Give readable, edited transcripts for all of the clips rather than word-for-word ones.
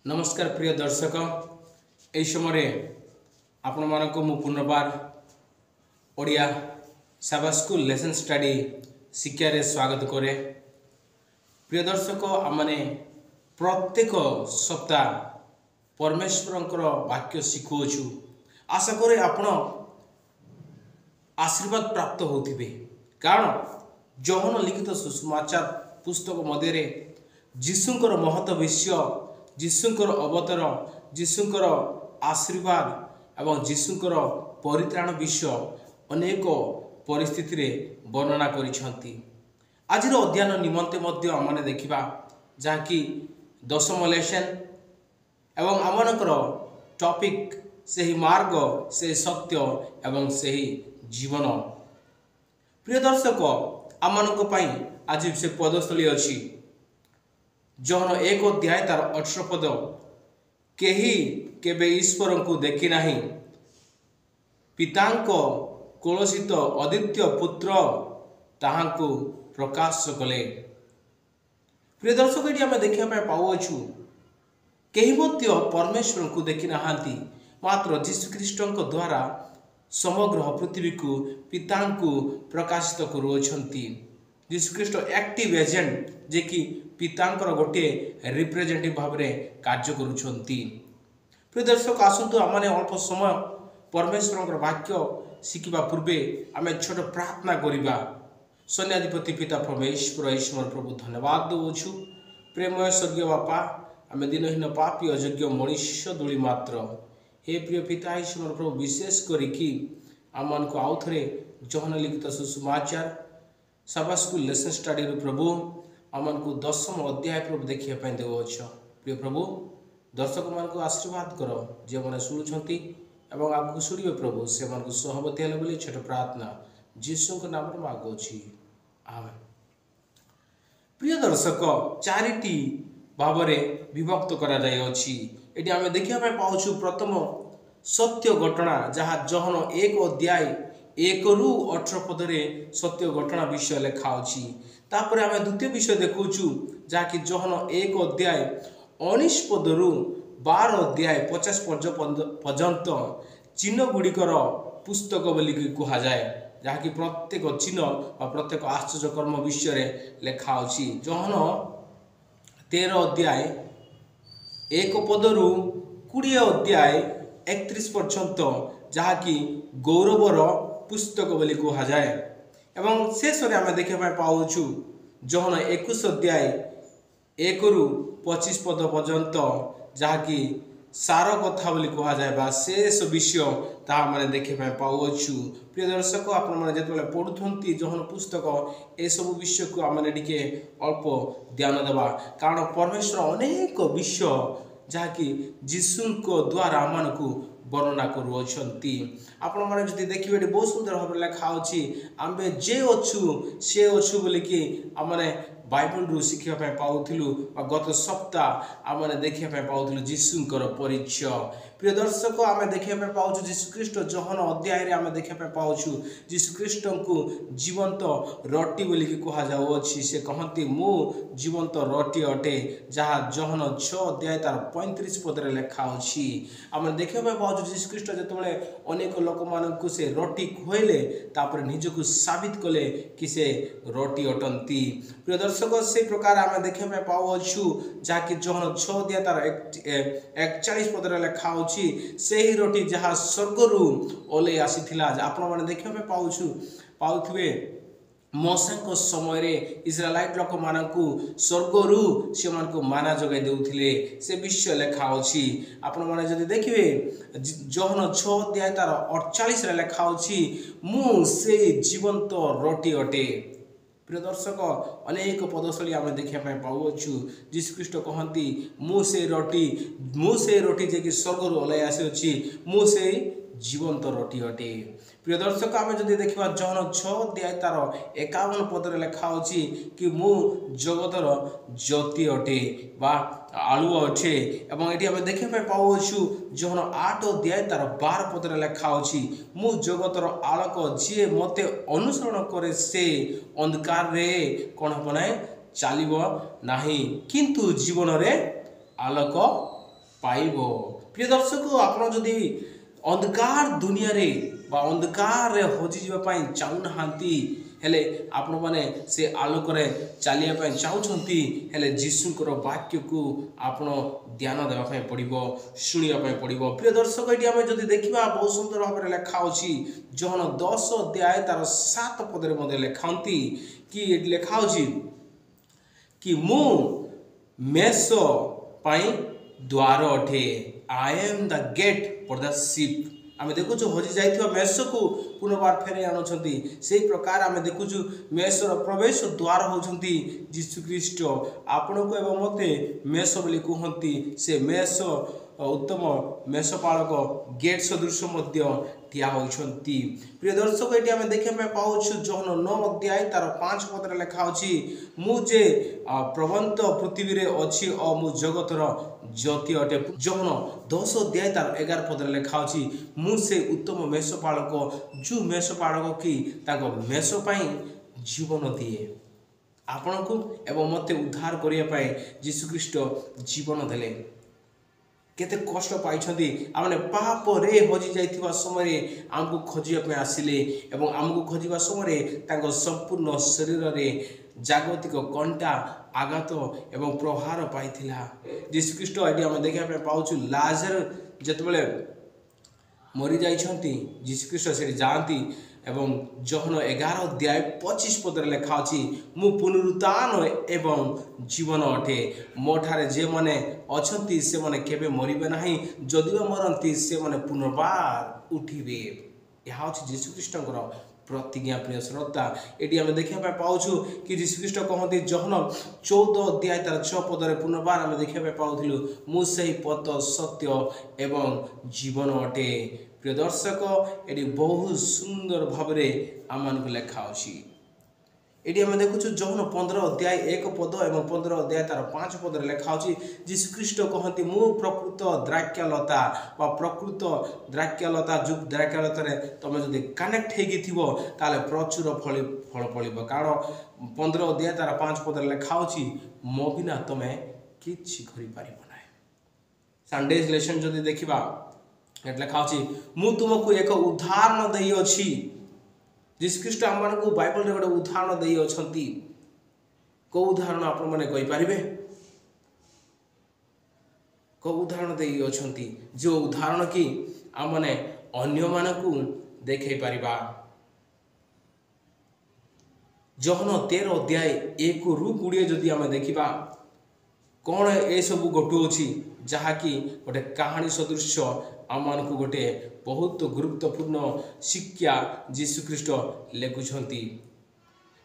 नमस्कार प्रिय दर्शक यही समय आपण मानक मु पुनर्बार ओडिया साबा स्कूल लेसन स्टडी शिक्षा रे स्वागत करे। प्रिय दर्शक आमने प्रत्येक सप्ताह परमेश्वर वाक्य शिखुछु। आशा करे आपण आशीर्वाद प्राप्त होथिबे, कारण जौन लिखित सुसमाचार पुस्तक मध्य जीशुंकर महत्व विषय, जीशुंकर अवतार, जीशुंकर आशीर्वाद एवं जीशुंकर परित्राण विषय अनेक परिस्थिति रे वर्णना करिसेंती। आज अध्ययन निमंते मध्य आमने देखिबा जहाँकि दशम लेसन एवं आमनकर टॉपिक सही मार्ग, से सत्य एवं सही जीवन। प्रिय दर्शक आमनक पई आज से पदस्थली अछि जौन 1 अध्याय तार 18 पद, केही केबे ईश्वर को देखि नाही, पितांको कोलसित अद्वितीय पुत्र ताहांको प्रकाश कले। प्रिय दर्शक ये आम देखा पाऊछु केही मध्य परमेश्वर को देखि नाहांती, मात्र जीशुख्रीष्ट द्वारा समग्र पृथ्वी को पिता को प्रकाशित करुअछंती। जीशुख्रीष्ट एक्टिव एजेंट जे कि पितांकर गोटे रिप्रेजेंटेटिव भाव में कार्य करुछंती। प्रिय दर्शक आसतु आमने अल्प समय परमेश्वर वाक्य शिखा पूर्वे आम छोट प्रार्थना करिबा। सैन्याधिपति पिता परमेश्वर ईश्वर प्रभु धन्यवाद दउछु। प्रेमय स्वर्गीय बापा, आम दिनहीन पापी अयोग्य मनुष्य दूली मात्र। हे प्रिय पिता ईश्वर प्रभु, विशेष करिकी आमन को आउ थे जौन लिखित सुसमाचार साबा स्कूल लेसन स्टडी प्रभु आमन को दशम अध्याय प्रभु देखा देवछ। प्रिय प्रभु, दर्शक मान को आशीर्वाद कर, जे मैंने शुणुंट एवं आपको शुणे प्रभु से मन को सहमति है बोली छोट प्रार्थना जीशु के नाम मागुची, आमेन। प्रिय दर्शक, चारिटी भाव में विभक्त करा जाय अछि। एटी आमे देखिया पाउछु प्रथम सत्य घटना, जहाँ जहन 1 अध्याय 1 रु 18 पदरे सत्य घटना विषय लिखा अछि। तापर आमे द्वितीय विषय देखुछु जहाँकि जहन 1 अध्याय 19 पद रु 12 अध्याय 50 पर्यंत चिन्ह गुड़िकर पुस्तक बोली कहा जाए, जहाँकि प्रत्येक चिन्ह और प्रत्येक आश्चर्य कर्म विषय लिखा अछि। जहन 13 अध्याय 1 पद रु 20 अध्याय 31 पर्यंत जहाँकि गौरवर पुस्तक बोली कहा जाए। एवं शेष में आम देखा पाऊछु जहन 21 अध्याय 1 रु 25 पद पर्यंत जहाँकि सार कथा बोली कहा जाए, शेष विषय ता मैंने देखा पाऊछु। प्रिय दर्शक, आपने जो पढ़ुंट जहन पुस्तक ए सब विषय को आम टे अल्प ध्यान देवा, कारण परमेश्वर अनेक विषय जहाँकि जीशु द्वारा आम को वर्णना करुअछंती। आपण माने जदि देखिबे बहुत सुंदर भाव लिखा अछि, आमे जे अछु से अछु बोलिकी आमने बाइबल रु शिखा पाउथिलु। गत सप्ताह आमने देखिया पाउथिलु जीशुंकर परिचय। प्रिय दर्शक, आमे देखिया पाउछु जीशुख्रीष्ट जहन अध्याय रे आमे देखिया पाउछु जीशुख्रीष्ट को जीवंत रोटी बोलिकी कहा जाउ अछि। से कहंती मु जीवंत रोटी अटे, जहाँ जहन 6 अध्याय तार 35 पद रे लिखा अछि। आमे देखिया पाउछु जीशुख्रीष्ट जेतबेले अनेक लोक मानकु से रोटी खुएले, तापर निजको साबित कले कि से रोटी अटंती। प्रिय दर्शक, से प्रकार आम देखा पाऊछु जहाँकि जहन 6 अध्याय तार 41 पद रे लिखा अछि, से ही रोटी जहाँ स्वर्गरु ओले आसीथिला। आपण माने देखा पाउथिबे मोसेको समय रे इस्राएलाइट लोक मानकु स्वर्गरु से मानकु माना जगाई देउथिले, से विषय लिखा अछि। आपण माने जदि देखिबे जहन 6 अध्याय तार 48 रे लिखा अछि, मु से जीवंत रोटी अटे। प्रिय दर्शक, अनेक पदस्थली आम देखा पाऊछु जीशुख्रीष्ट कहती मु से रोटी जे कि स्वर्ग ओलाई आसी, मु से जीवंत रोटी अटे। प्रिय दर्शक, आम जदि देखा जहन 6 अध्याय तार 51 पद लिखा अछि कि मु जगतर ज्योति अटे बा आलु अटे। एवं ये आम देखा पाऊछु जहन 8 अध्याय तार 12 पद लिखा अछि, मु जगतर आलोक, जी मते अनुसरण करे से अंधकार रे कौन बनाए चलिब नाही, किंतु जीवन रे आलोक ପାଇବ। ପ୍ରିୟ ଦର୍ଶକ, ଆପଣ ଯଦି ଅନ୍ଧକାର ଦୁନିଆରେ ବା ଅନ୍ଧକାରରେ ହଜିଯିବା ପାଇଁ ଚାହୁଁନାହାନ୍ତି, ହେଲେ ଆପଣମାନେ ସେ ଆଲୋକରେ ଚାଲିବା ପାଇଁ ଚାହୁଁଛନ୍ତି, ହେଲେ ଯୀଶୁଙ୍କର ବାକ୍ୟକୁ ଆପଣ ଧ୍ୟାନ ଦେବା ପାଇଁ ପଡ଼ିବ, ଶୁଣିବା ପାଇଁ ପଡ଼ିବ। ପ୍ରିୟ ଦର୍ଶକ, ଏଠି ଆମେ ଯଦି ଦେଖିବା ବହୁତ ସୁନ୍ଦର ଭାବରେ ଲେଖା ଅଛି। ଜହନ 10 ଅଧ୍ୟାୟ ତାର 7 ପଦରେ ମଧ୍ୟ ଲେଖାନ୍ତି କି ଏଠି ଲେଖା ଅଛି କି ମୁଁ ମେଷ ପାଇଁ ଦ୍ୱାର ଅଟେ। I am the gate for the sheep. ଆମେ ଦେଖୁଛୁ ହଜି ଯାଇଥିବା ମେଷକୁ ପୁନର୍ବାର ଫେରାଇ ଆଣୁଛନ୍ତି। ସେହି ପ୍ରକାର ଆମେ ଦେଖୁଛୁ ମେଷର ପ୍ରବେଶ ଦ୍ୱାର ହେଉଛନ୍ତି ଯୀଶୁଖ୍ରୀଷ୍ଟ। ଆପଣଙ୍କୁ ଏବଂ ମୋତେ ମେଷ ବୋଲି କୁହନ୍ତି। ସେ ମେଷ ଉତ୍ତମ ମେଷପାଳକ ଗେଟ୍ ସଦୃଶ ମଧ୍ୟ ଠିଆ ହୋଇଛନ୍ତି। ପ୍ରିୟ ଦର୍ଶକ, ଏଠି ଆମେ ଦେଖିବା ପାଇଁ ପାଉଛୁ ଜହନ 9 ଅଧ୍ୟାୟ ତାର 5 ପଦରେ ଲେଖା ଅଛି, ମୁଁ ଯେ ପ୍ରବନ୍ତ ପୃଥିବୀରେ ଅଛି ଓ ମୁଁ ଜଗତର ଜ୍ୟୋତି ଅଟେ। ଜହନ 10 ଅଧ୍ୟାୟ ତାର 11 ପଦରେ ଲେଖା ଅଛି, ମୁଁ ସେ ଉତ୍ତମ ମେଷପାଳକ, ଯେଉଁ ମେଷପାଳକ କି ତାଙ୍କ ମେଷ ପାଇଁ ଜୀବନ ଦିଏ। ଆପଣଙ୍କୁ ଏବଂ ମୋତେ ଉଦ୍ଧାର କରିବା ପାଇଁ ଯୀଶୁଖ୍ରୀଷ୍ଟ ଜୀବନ ଦେଲେ। କେତେ କଷ୍ଟ ପାଇଛନ୍ତି। ଆମେ ପାପରେ ହଜି ଯାଇଥିବା ସମୟରେ ଆମକୁ ଖୋଜିବା ପାଇଁ ଆସିଲେ ଏବଂ ଆମକୁ ଖୋଜିବା ସମୟରେ ତାଙ୍କ ସମ୍ପୂର୍ଣ୍ଣ ଶରୀରରେ ଜାଗତିକ କଣ୍ଟା ଆଘାତ ଏବଂ ପ୍ରହାର ପାଇଥିଲା ଯୀଶୁଖ୍ରୀଷ୍ଟ। ଏଠି ଆମେ ଦେଖିବା ପାଇଁ ପାଉଛୁ ଲାଜର ଯେତେବେଳେ ମରିଯାଇଛନ୍ତି, ଯୀଶୁଖ୍ରୀଷ୍ଟ ସେଠି ଯାଆନ୍ତି ଏବଂ ଜହନ 11 ଅଧ୍ୟାୟ 25 ପଦରେ ଲେଖା ଅଛି, ମୁଁ ପୁନରୁତ୍ଥାନ ଏବଂ ଜୀବନ ଅଟେ। ମୋ ଠାରେ ଯେଉଁମାନେ ଅଛନ୍ତି ସେମାନେ କେବେ ମରିବେ ନାହିଁ, ଯଦିଓ ମରନ୍ତି ସେମାନେ ପୁନର୍ବାର ଉଠିବେ। ଏହା ହେଉଛି ଯୀଶୁଖ୍ରୀଷ୍ଟଙ୍କର ପ୍ରତିଜ୍ଞା। ପ୍ରିୟ ଶ୍ରୋତା, ଏଠି ଆମେ ଦେଖିବା ପାଇଁ ପାଉଛୁ କି ଯୀଶୁଖ୍ରୀଷ୍ଟ କହନ୍ତି ଜହନ 14 ଅଧ୍ୟାୟ ତାର 6 ପଦରେ ପୁନର୍ବାର ଆମେ ଦେଖିବା ପାଇଁ ପାଉଥିଲୁ, ମୁଁ ସେହି ପଥ ସତ୍ୟ ଏବଂ ଜୀବନ ଅଟେ। ପ୍ରିୟ ଦର୍ଶକ, ଏଠି ବହୁତ ସୁନ୍ଦର ଭାବରେ ଆମମାନଙ୍କୁ ଲେଖା ଅଛି। ଏଠି ଆମେ ଦେଖୁଛୁ ଜହନ 15 ଅଧ୍ୟାୟ 1 ପଦ ଏବଂ 15 ଅଧ୍ୟାୟ ତାର 5 ପଦରେ ଲେଖା ଅଛି, ଯୀଶୁଖ୍ରୀଷ୍ଟ କହନ୍ତି ମୁଁ ପ୍ରକୃତ ଦ୍ରାକ୍ଷାଲତା ବା ପ୍ରକୃତ ଦ୍ରାକ୍ଷାଲତା। ଯେଉଁ ଦ୍ରାକ୍ଷାଲତାରେ ତମେ ଯଦି କନେକ୍ଟ ହେଇକି ଥିବ ତାହେଲେ ପ୍ରଚୁର ଫଳ ଫଳିବ। କାରଣ 15 ଅଧ୍ୟାୟ ତାର 5 ପଦରେ ଲେଖା ଅଛି, ମୋ ବିନା ତମେ କିଛି କରିପାରିବ ନାହିଁ। ସଣ୍ଡେ ଲେସନ୍ ଯଦି ଦେଖିବା ଏଠି ଲେଖା ଅଛି, ମୁଁ ତୁମକୁ ଏକ ଉଦାହରଣ ଦେଇଅଛି। ଯୀଶୁଖ୍ରୀଷ୍ଟ ଆମମାନଙ୍କୁ ବାଇବଲରେ ଗୋଟେ ଉଦାହରଣ ଦେଇଅଛନ୍ତି। କେଉଁ ଉଦାହରଣ ଆପଣମାନେ କହିପାରିବେ? କେଉଁ ଉଦାହରଣ ଦେଇଅଛନ୍ତି? ଯେଉଁ ଉଦାହରଣ କି ଆମମାନେ ଅନ୍ୟମାନଙ୍କୁ ଦେଖାଇ ପାରିବା। ଜହନ 13 ଅଧ୍ୟାୟ 1ରୁ 20 ଯଦି ଆମେ ଦେଖିବା, କ'ଣ ଏସବୁ ଘଟୁଅଛି, ଯାହାକି ଗୋଟେ କାହାଣୀ ସଦୃଶ ଆମମାନଙ୍କୁ ଗୋଟେ ବହୁତ ଗୁରୁତ୍ୱପୂର୍ଣ୍ଣ ଶିକ୍ଷା ଯୀଶୁଖ୍ରୀଷ୍ଟ ଲେଖୁଛନ୍ତି।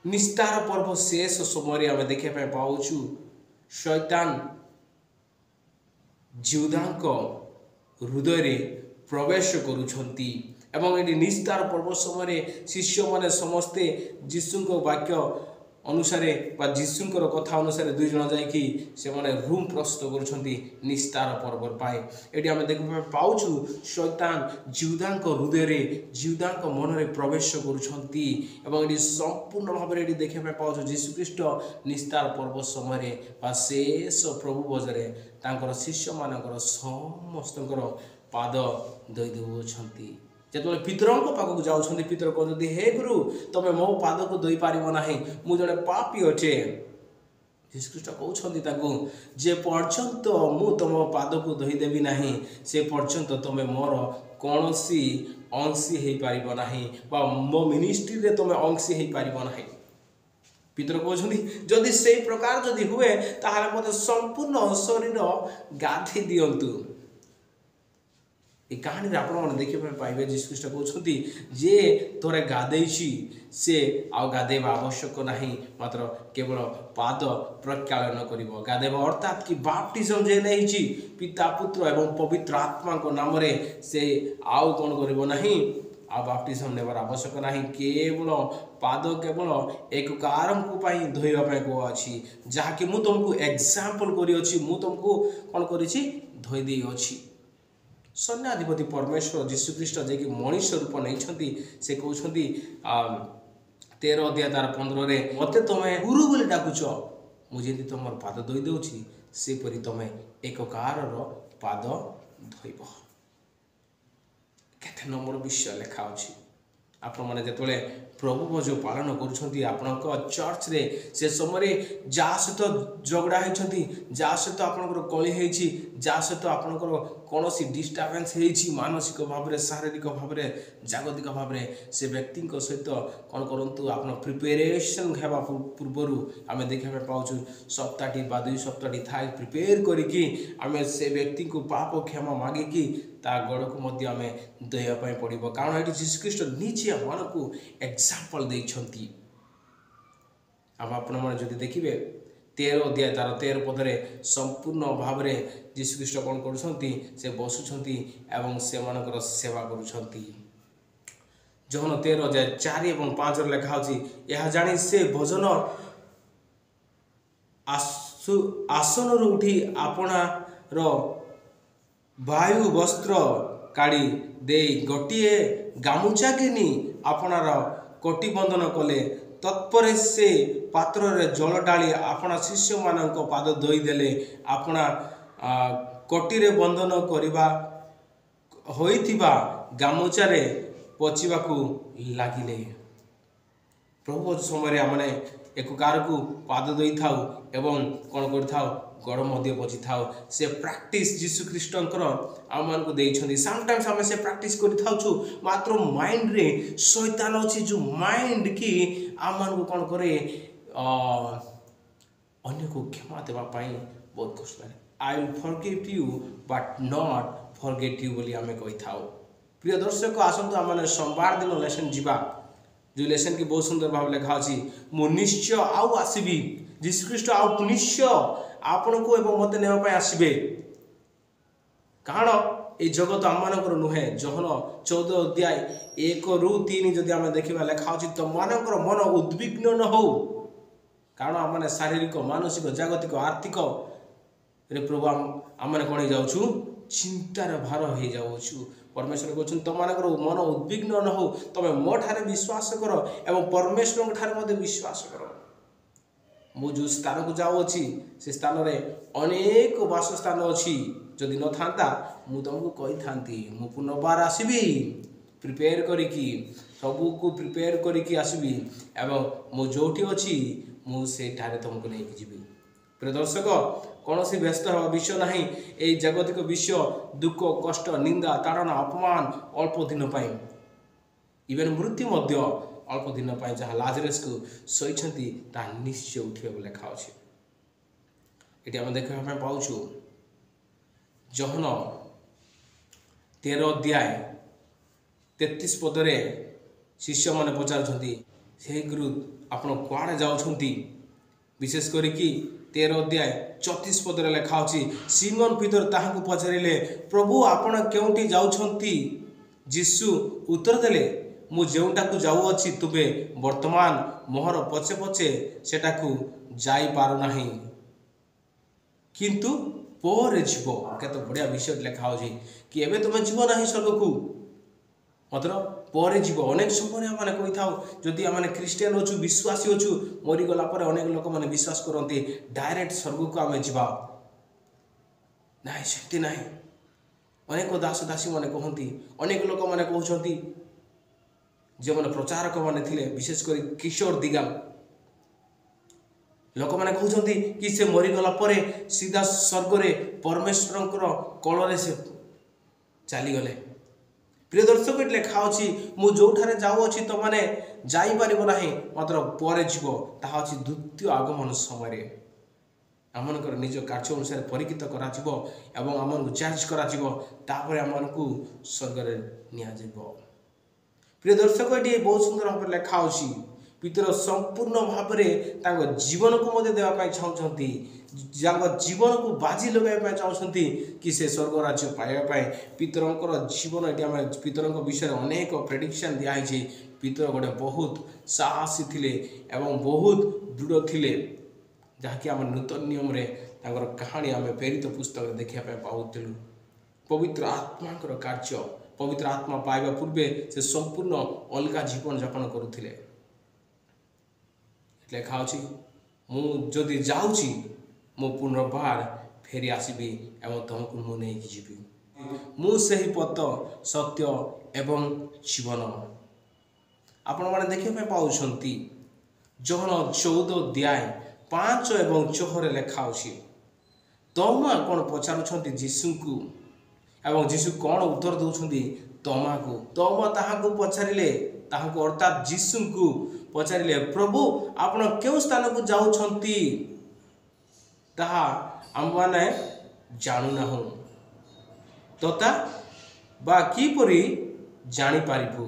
ନିସ୍ତାର ପର୍ବ ଶେଷ ସମୟରେ ଆମେ ଦେଖିବା ପାଇଁ ପାଉଛୁ ଶୈତାନ ଜିହୁଦାଙ୍କ ହୃଦୟରେ ପ୍ରବେଶ କରୁଛନ୍ତି ଏବଂ ଏଠି ନିସ୍ତାର ପର୍ବ ସମୟରେ ଶିଷ୍ୟମାନେ ସମସ୍ତେ ଯୀଶୁଙ୍କ ବାକ୍ୟ ଅନୁସାରେ ବା ଯୀଶୁଙ୍କର କଥା ଅନୁସାରେ 2 ଜଣ ଯାଇକି ସେମାନେ ରୁମ୍ ପ୍ରସ୍ତୁତ କରୁଛନ୍ତି ନିସ୍ତାର ପର୍ବ ପାଇଁ। ଏଠି ଆମେ ଦେଖିବା ପାଉଛୁ ଶୈତାନ ଜିହୁଦାଙ୍କ ହୃଦୟରେ, ଜିହୁଦାଙ୍କ ମନରେ ପ୍ରବେଶ କରୁଛନ୍ତି ଏବଂ ଏଠି ସମ୍ପୂର୍ଣ୍ଣ ଭାବରେ ଏଠି ଦେଖିବା ପାଇଁ ପାଉଛୁ ଯୀଶୁଖ୍ରୀଷ୍ଟ ନିସ୍ତାର ପର୍ବ ସମୟରେ ବା ଶେଷ ପ୍ରଭୁ ଭୋଜରେ ତାଙ୍କର ଶିଷ୍ୟମାନଙ୍କର ସମସ୍ତଙ୍କର ପାଦ ଧୋଇ ଦେଉଅଛନ୍ତି। ଯେତେବେଳେ ପିତରଙ୍କ ପାଖକୁ ଯାଉଛନ୍ତି, ପିତର କହୁଛନ୍ତି, ହେ ଗୁରୁ, ତମେ ମୋ ପାଦକୁ ଧୋଇ ପାରିବ ନାହିଁ, ମୁଁ ଜଣେ ପାପୀ ଅଟେ। ଯୀଶୁଖ୍ରୀଷ୍ଟ କହୁଛନ୍ତି ତାଙ୍କୁ, ଯେ ପର୍ଯ୍ୟନ୍ତ ମୁଁ ତମ ପାଦକୁ ଧୋଇଦେବି ନାହିଁ ସେ ପର୍ଯ୍ୟନ୍ତ ତମେ ମୋର କୌଣସି ଅଂଶୀ ହେଇପାରିବ ନାହିଁ ବା ମୋ ମିନିଷ୍ଟ୍ରିରେ ତମେ ଅଂଶୀ ହେଇପାରିବ ନାହିଁ। ପିତର କହୁଛନ୍ତି, ଯଦି ସେଇ ପ୍ରକାର ଯଦି ହୁଏ ତାହେଲେ ମୋତେ ସମ୍ପୂର୍ଣ୍ଣ ଶରୀର ଗାଧେଇ ଦିଅନ୍ତୁ। এই କାହାଣୀରେ ଆପଣମାନେ ଦେଖିବା ପାଇଁ ପାଇବେ ଯୀଶୁଖ୍ରୀଷ୍ଟ କହୁଛନ୍ତି, ଯେ ଥରେ ଗାଧେଇଛି ସେ ଆଉ ଗାଧେଇବା ଆବଶ୍ୟକ ନାହିଁ, ମାତ୍ର କେବଳ ପାଦ ପ୍ରକ୍ଷାଳନ କରିବ। ଗାଧେଇବା ଅର୍ଥାତ୍ କି ବାପ୍ଟିଜମ୍ ଯେ ନେଇଛି ପିତା ପୁତ୍ର ଏବଂ ପବିତ୍ର ଆତ୍ମାଙ୍କ ନାମରେ ସେ ଆଉ କ'ଣ କରିବ ନାହିଁ, ଆଉ ବାପ୍ଟିଜମ୍ ନେବାର ଆବଶ୍ୟକ ନାହିଁ। କେବଳ ପାଦ କେବଳ ଏକକାରଙ୍କ ପାଇଁ ଧୋଇବା ପାଇଁ କୁହାଅଛି, ଯାହାକି ମୁଁ ତୁମକୁ ଏକ୍ଜାମ୍ପଲ୍ କରିଅଛି, ମୁଁ ତୁମକୁ କ'ଣ କରିଛି, ଧୋଇ ଦେଇଅଛି। ସୈନ୍ୟାଧିପତି ପରମେଶ୍ୱର ଯୀଶୁଖ୍ରୀଷ୍ଟ ଯିଏକି ମଣିଷ ରୂପ ନେଇଛନ୍ତି, ସେ କହୁଛନ୍ତି 13 ଅଧ୍ୟାୟ ତାର 15ରେ, ମୋତେ ତମେ ଗୁରୁ ବୋଲି ଡାକୁଛ, ମୁଁ ଯେମିତି ତମର ପାଦ ଧୋଇ ଦେଉଛି ସେପରି ତମେ एककारर पाद धोइब। केते नंबर विषय लिखा अछि आपण माने जेतले प्रभु भोज पालन करूछंती आपनक चर्च रे से समय जा सहित झगड़ा होइछंती जा सहित आपनकर कली हेछि जा सहित आपनकर कोनोसी डिस्टर्बेंस हेछि मानसिक भाव रे शारीरिक भाव रे जागतिक भाव रे से व्यक्ति को सहित कोन करंतु आपन प्रिपरेशन हेबा पूर्वरु आमे देखा पाउछु सप्ताहटी बा 2 सप्ताहटी थाई प्रिपेयर करिकि आमे से व्यक्ति को पाप क्षमा मागे कि ता गड़ को मध्य आमे दया पय पड़िबो कारण एटी जीसस ख्रीष्ट नीचे मानकु एग्जांपल देइछंती। अब आपण मन जदि देखिबे 13 अध्याय तार 13 पदरे संपूर्ण भाव रे जीसस ख्रीष्ट कोन करूछंती से बसुछंती एवं से मानकर सेवा करूछंती। जहन 13 अध्याय 4 एवं 5 रे लिखा होछि यह जानि से भोजन आसन उठी आपना रो वायु वस्त्र काढ़ी दे गोटे गामुचा केनी आपनार कोटी बंधन कले तत्पर से पात्र रे जल डाली आपना शिष्य मानक पाद धोई देले आपना कोटी रे बंधन करिबा होइथिबा गामुचा रे पचिबाकू लागिले। प्रभु समय आमने एक कार को पाद दई थाउ एवं कौन कर थाउ गड़ मध्य बची थाउ से प्रैक्टिस जीसु ख्रीष्टंकर आम मान को देइछंती। समटाइम्स आमे से प्रैक्टिस करि थाउछु मात्र माइंड रे शैतान अछि जो माइंड की आम मान को कौन करे अन्य को क्षमा देबा पई बहुत कष्ट लागे। I will forgive you but not forget you बोली आमे कहि थाउ। प्रिय दर्शक आसंतु आमने सोमवार दिन लेसन जीवा जो लेसन की बहुत सुंदर भाव लिखा अछि मु निश्चय आउ आसीबी जीसस ख्रीष्ट आउ निश्चय आपण को एवं मते नेबा पय आसीबे कारण ए जगत आम मानकर नुहे। जहन 14 अध्याय 1 रु 3 जदि आमे देखिबा लिखा अछि तो मानकर मन उद्विग्न न हो कारण आम माने शारीरिक मानसिक जागतिक आर्थिक रे प्रभु आम माने कोन जाउछु चिंतार भार हो जाउछु। परमेश्वर कहछन तुम मानकर मन उद्विग्न न हो तमे मो ठारे विश्वास करो एवं परमेश्वर ठारे मध्ये विश्वास करो। मु जो स्थान को जाऊ अछि से स्थान रे अनेक वासस्थान अछि जदि न थांता मु तुमको कहि थांती मु पुनर्बार आसीबी प्रिपेयर करिकि सबु को प्रिपेयर करिकि आसीबी एवं मु जोठी अछि मु से ठारे तुमको नै जिबी। प्रिय दर्शक कौन सी व्यस्त हवा विषय नहीं ए जागतिक विषय दुख कष्ट निंदा ताड़ना अपमान अल्प दिन पाई इवेन मृत्यु मध्य अल्प दिन पाई जहाँ लाजरस को सही ता निश्चय उठे लिखा अच्छे। ये आम देखा पाचु जहन 13 अध्याय 33 पदरे शिष्य मैंने पचार से गुरु आपण कुआड़े जाउछंती विशेष करिकी 13 अध्याय 34 पदरे लिखा अछि सिमोन पीतर ताहाकु पचारिले प्रभु आपण केउटी जाउछंती यीशु उत्तर देले मु जेउटाकु जाउ अछि तुबे वर्तमान मोहर पछे पछे सेटाकु जाई पारो नाही किंतु पोरे जीवो। केते बढ़िया विषय लिखा अछि कि एबे तुमे जीवो नाही स्वर्ग को मात्र पोरे जीवो। अनेक समय माने कहि थाउ जदि आमे क्रिश्चियन होछु विश्वासी होछु मरि गला पर अनेक लोक माने विश्वास करंती डायरेक्ट स्वर्ग को आमे जीवा नाही शक्ति नाही। अनेक दास दासी माने कहंती अनेक लोक माने कहउछंती जे माने प्रचारक माने थिले विशेष करी किशोर दिगाल लोक माने कहउछंती कि से मरि गला परे सीधा स्वर्ग रे परमेश्वरंकर कळरे से चली गले। प्रिय दर्शक ये लिखा अच्छी मु जोठारे जाऊ अच्छी तो माने जाई परिबो नाही मात्र परे जीवो ताहा अछि द्वितीय आगमन समय आमनकर निज कार्य अनुसार परीक्षित करा जिवो एवं आमन जांच करा जिवो तापर आमन को स्वर्ग रे निया जिवो। प्रिय दर्शक ये बहुत सुंदर भाव लिखा अछि पितर संपूर्ण भाव में तांको जीवन को मध्य देवा पाई चाहउछंती जांको जीवन को बाजी लगाय पाई चाहउछंती कि से स्वर्ग राज्य पाइबा पाई पितरंकर जीवन एटी हम पितरंक विषय अनेक प्रेडिक्शन दिया है। पितर गोटे बहुत साहसी थिले एवं बहुत दृढ़ थिले जहाँकि आम नूतन नियम रे तांकर कहानी आम प्रेरित पुस्तक देखा पाउलु। पवित्र आत्मा कार्य पवित्र आत्मा पाइबा पूर्वे से संपूर्ण अलग जीवन यापन करुथिले। लिखा अच्छी मु जदि जाऊँगी मो पुनर्बार फेरी आसबि एवं तुमको मु नहीं जीवी मु सही पथ सत्य एवं जीवन। आपण मैंने देखा पाँच जहन 14 अध्याय 5 एवं 6 लेखा अच्छी तोमा कौन पचारुंट जीशु को एवं जीशु कौन उत्तर दौरान तोमा को तोमा ताहां को पचारे अर्थात जीशु को पचारे प्रभु आपण क्यों स्थान को जाउछंती ताहा आम माने जानुना तथा बा किपरि जानी पारिबु।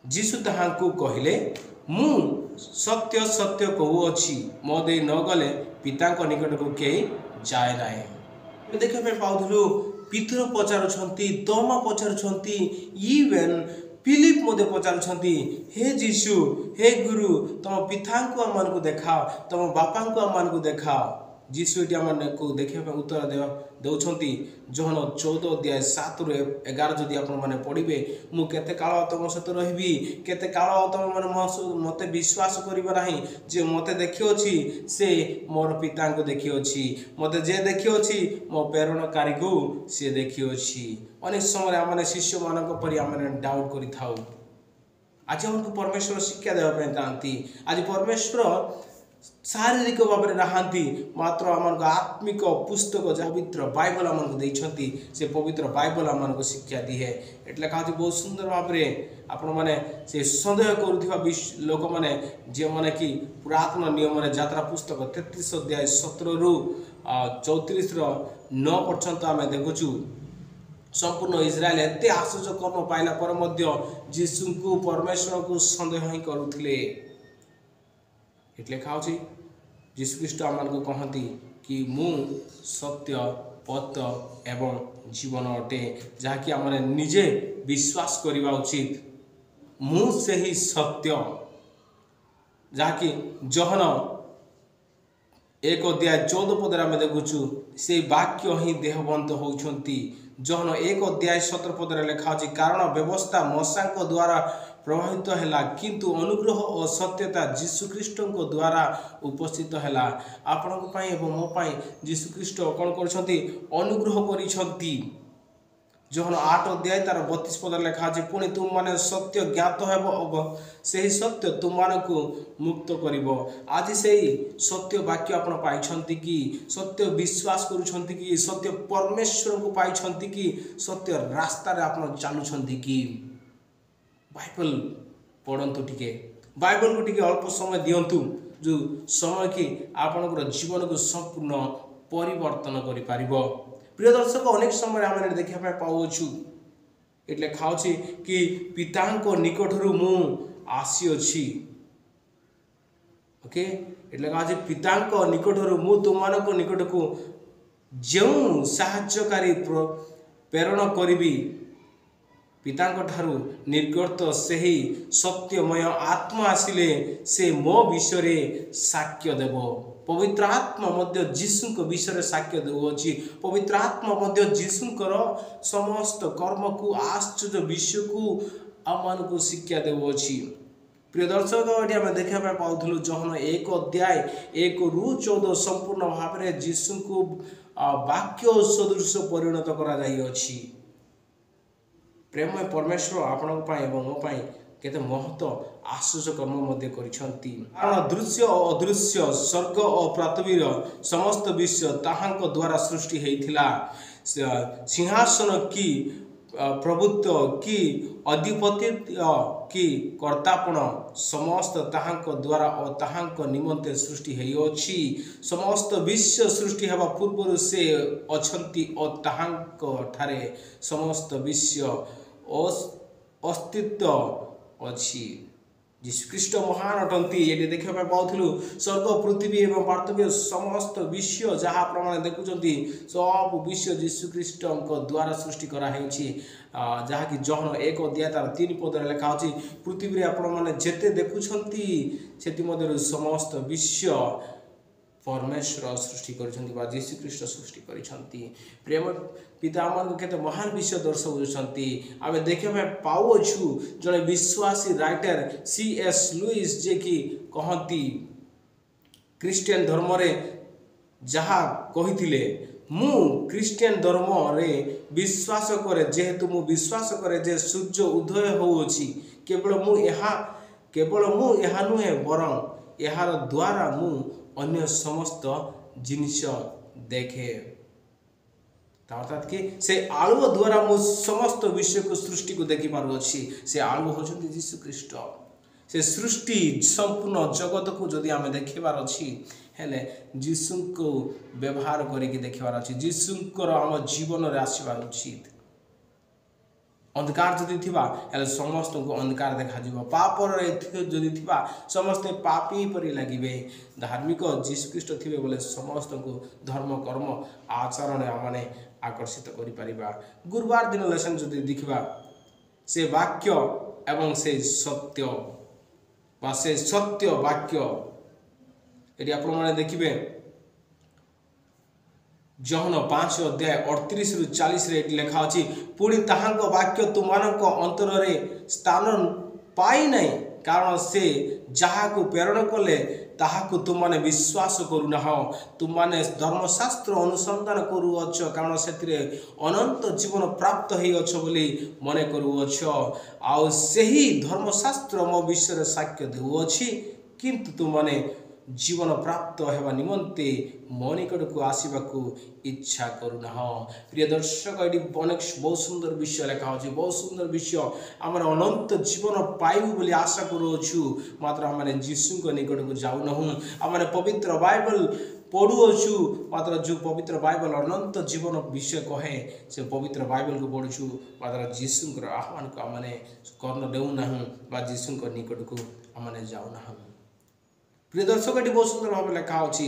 जीशु ताहां को कहले मु सत्य सत्य कहूअछि मो दे न गले पिता निकट को कई जाए ना। देखा पाऊलु पितर पचारुंट तोमा पचारुंट इवेन फिलिप मध्य पचारुंट हे जीशु हे गुरु तुम पिता को आम को देखाओ तुम बापा को आम को देखाओ। जीशु ये आम को देखा उत्तर दौरान जहन 14 अध्याय 7 ରୁ 11 जदि आप पढ़े मु केते काल तुम सहित रही केते काल तुम मैंने मत विश्वास करना जे मत देखिए से मोर पिता को देखिए मत जे देखिए मो प्रेरणकारी को सी देखिए। अनेक समय आम शिष्य मान परी आम डाउट कर आज हमको परमेश्वर शिक्षा देवाई चाहती आज परमेश्वर शारीरिक भाव में नहांती मात्र आम आत्मिक पुस्तक जहाँ पवित्र बाइबल आमको देती से पवित्र बाइबल आमको शिक्षा दिए एट्ले कहा बहुत सुंदर भाव में आपण मैंने से सन्देह करुवा लोक मैंने जे मैंने कि पुरातन नियम यात्रा पुस्तक 33 अध्याय 17 ରୁ 34 9 पर्यंत आम देखुचु संपूर्ण इस्राएल एते आश्चर्य कर्म पाइला पर जीशु को परमेश्वर को सन्देह ही करुले एट्ले खाऊँ जीशु ख्रीष्ट आम को कहती कि मु सत्य पथ एवं जीवन अटे जहाँकि आम निजे विश्वास करवा उचित मु से ही सत्य जहाँकि जहन 1 अध्याय 14 पदर आम देखुचु से वाक्य ही देहबंत होती जहन 1 अध्याय 17 पदर लिखा अच्छी कारण व्यवस्था मशा द्वारा प्रभावित है किंतु अनुग्रह और सत्यता जीशुख्रीष्ट द्वारा उपस्थित है आपण मोपाई जीशुख्रीष्ट कौन कर अनुग्रह कर जहन 8 अध्याय तार 32 पद लिखा है पुणी तुम माने सत्य ज्ञात हो से सत्य तुम मान को मुक्त कर आज से सत्य वाक्य आप पाई कि सत्य विश्वास करुँच कि सत्य परमेश्वर को पाई कि सत्य रास्तार आप चलुंट कि बाइबल पढ़तु टिके बाइबल को टिके अल्प समय दिंतु जो समय कि आपणकर जीवन को संपूर्ण परिवर्तन कर प्रिय दर्शक अनेक समय आम देखा पाऊँ एट्ले खाऊँ कि पिता निकटू मु आसी ओके एट्ले कहा पिता निकटू मु तुम निकट को जो साहाय्यकारी प्रेरण करी पिता ठारू निर्गत से ही सत्यमय आत्मा आसिले से मो विषय साक्ष्य देव पवित्र आत्मा मध्य जीशु विषय साक्ष्य देउछि पवित्र आत्मा मध्य जीशुकर समस्त कर्म को आश्चर्य विषय को आम को शिक्षा देउछि। प्रिय दर्शक ये आम देखा पाऊँ जहन 1 अध्याय 1 ରୁ 14 संपूर्ण भाव में जीशु को वाक्य सदृश परिणत कर प्रेमय परमेश्वर आपण मोपाई केते महत्व आश्चर्य कर्म कारण दृश्य और अदृश्य स्वर्ग और पृथ्वीर समस्त विश्व ताहांक द्वारा सृष्टि होइथिला सिंहासन की प्रभुत्व की अधिपतित्व की कर्तापण समस्त ताहांक द्वारा और ताहांक निमंते सृष्टि होइछि समस्त विश्व सृष्टि हेबा पूर्व से अछंती और ताहांक ठारे समस्त विश्व अस्तित्व अच्छी जीशुख्रीष्ट महान अटंती ये देखा पाऊँ स्वर्ग पृथ्वी एवं पार्थिव समस्त विश्व जहाँ प्रमाण देखुं सब विश्व जीशुख्रीष्ट द्वारा सृष्टि कराई जहाँकि जहन 1 अध्याय तार 3 पद लिखा अच्छी पृथ्वी आपण मैंने जेते देखुं से समस्त विश्व परमेश्वर सृष्टि कर जीशुख्रीष्ट सृष्टि कर प्रेम पिता मान केते महान विषय दर्शाउछंती आमे देखा पाऊछु जड़े विश्वासी राइटर C.S. लुइस जे कि कहती क्रिश्चियन धर्म रे जहा कहिथिले मु क्रिश्चियन धर्म रे विश्वास करे जेहेतु मु विश्वास करे जे सूर्य उदय होउछि केवल मु एहा नुहे बरं एहार द्वारा मु अन्य समस्त जिनिस देखे अर्थात कि से आलु द्वारा मु समस्त विश्व को सृष्टि को देखि पारु अछि से आलु होचंती यीशु ख्रीष्ट से सृष्टि संपूर्ण जगत को जदि आमे देखिबार अछि हेले यीशु को व्यवहार करिकि देखिबार अछि यीशु को हम जीवन रे आसीबार उचित अंधकार जदि थिबा हेले समस्त को अंधकार देखा जिवो पाप रे जदि थिबा समस्त पापी परि लागिबे धार्मिक यीशु ख्रीष्ट थिबे बोले समस्त को धर्म कर्म आचरण माने आकर्षित करि परिबा गुरुवार दिन लेसन जदि देखिबा से वाक्य एवं से सत्य बा से सत्य वाक्य यदि आपण माने देखिबे जहन 5 अध्याय 38 रु 40 रे लिखा अछि पुणी ताहांक वाक्य तुमानक अंतर रे स्थान पाई नै कारण से जहा को प्रेरण कले ताहाकु तुमने विश्वास करू ना तुमने धर्मशास्त्र अनुसंधान करू अछ कारण सेतिरे अनंत जीवन प्राप्त होई अछ बोली मने करू अछ आ सेही धर्मशास्त्र मो विषय रे साक्ष्य देउ अछि किंतु तुमने जीवन प्राप्त हेबा निमंते मो निकट को आसीबा को इच्छा करूना प्रिय दर्शक एडी अनेक बहुत सुंदर विषय लेखा अछि बहुत सुंदर विषय हमर अनंत जीवन पाइबु बोली आशा करूछु मात्र हमने यीशु को निकट को जाउ नहु हमने पवित्र बाइबल पढुछु मात्र जो पवित्र बाइबल अनंत जीवन विषय कहे से पवित्र बाइबल को पढुछु मात्र यीशु को आह्वान को हमने कर्ण देउ नहु बा यीशु को निकट को हमने जाउ नहु प्रिय दर्शक एटी बहुत सुंदर भाव लिखा अछि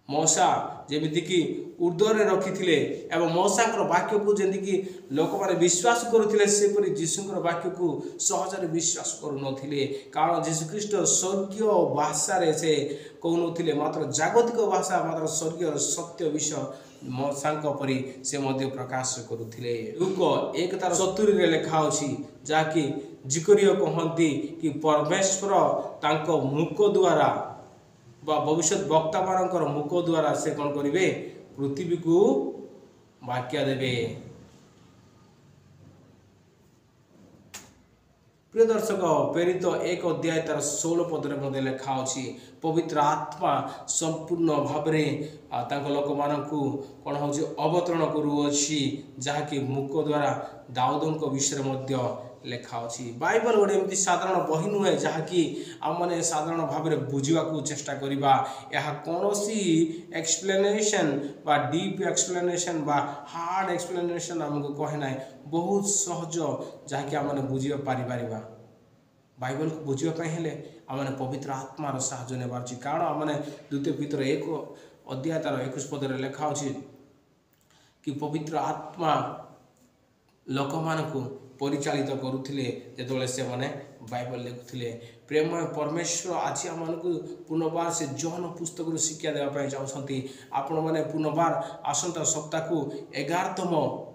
मौसा जेमिति कि ऊर्ध्वरे रखिथिले एवं मौसाकर वाक्य को जेंति कि लोक माने विश्वास करुथिले से परि यीशुकर वाक्य को सहजरे विश्वास करू नथिले कारण यीशु ख्रीष्ट स्वर्गीय भाषा रे से कहउनथिले मात्र जागतिक भाषा मात्र स्वर्गीय सत्य विषय मौसांक परि से मध्य प्रकाश करुथिले लूक 1:70 रे लिखा अछि जाकि जिकरियो कहंती कि परमेश्वर तांको मुख द्वारा बा भविष्य वक्ता मानकर मुख द्वारा से कौन करिवे पृथ्वी को वाक्य देवे प्रिय दर्शक प्रेरित 1 अध्याय तार 16 पद रे मधे लिखा अछि पवित्र आत्मा संपूर्ण भाबरे तांको लोक मानकु कोन होछि अवतरण करू अछि जाकि मुख द्वारा दाऊदनको विषय मध्य लेखा अछि बाइबल गोटे एमती साधारण बही नुहे जहाँकि आम मैंने साधारण भाव में बुझा चेष्टा करवा यह कौनसी एक्सप्लेनेशन बा डीप एक्सप्लेनेशन बा हार्ड एक्सप्लेनेशन आमको कहे ना बहुत सहज जहाँकि आम मैंने बुझा पारि बाइबल को बुझापी हेले आम पवित्र आत्मार साहाय्य नेबार कारण आम द्वितीय पत्र 1 अध्याय तार 21 पद लेखा अछि कि पवित्र आत्मा लोक मानकु परिचालित करुथिले जेतबेले से माने बाइबल लिखुथिले प्रेममय परमेश्वर आज आमको पुनर्बार से जॉन पुस्तक शिक्षा देवा पय जाउछंती आपण माने पुनर्बार आसंता सप्ताह को 11तम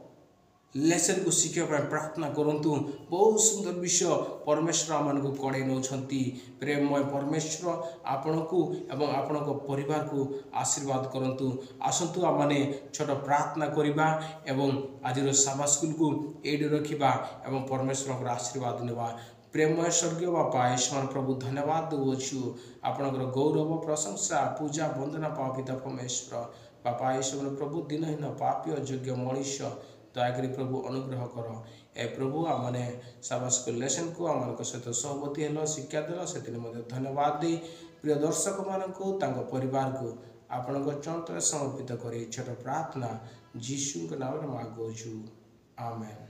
लेसन को शिक्षा पर प्रार्थना करंतु बहुत सुंदर विषय परमेश्वर आमको कड़े नौछंती प्रेममय परमेश्वर आपनको एवं आपनको परिवार को आशीर्वाद करंतु आसंतु आमने छोट प्रार्थना करिबा एवं आज सभा स्कूल को एड रखिबा एवं परमेश्वर को आशीर्वाद नेबा प्रेममय स्वर्गीय बापा ईश्वर प्रभु धन्यवाद देउछु आपनकर गौरव प्रशंसा पूजा वंदना पाओ पिता परमेश्वर बापा ईश्वर प्रभु दिनहीन पापी अयोग्य मनुष्य दयाकरी प्रभु अनुग्रह कर ए प्रभु आमने साबास लेसन को आम सहित सहमति हेल शिक्षा देल से धन्यवाद दे प्रिय दर्शक मानू परिवार को आपण चंत्र समर्पित कर छोट प्रार्थना जीशु नाम मांगुछु आमेन।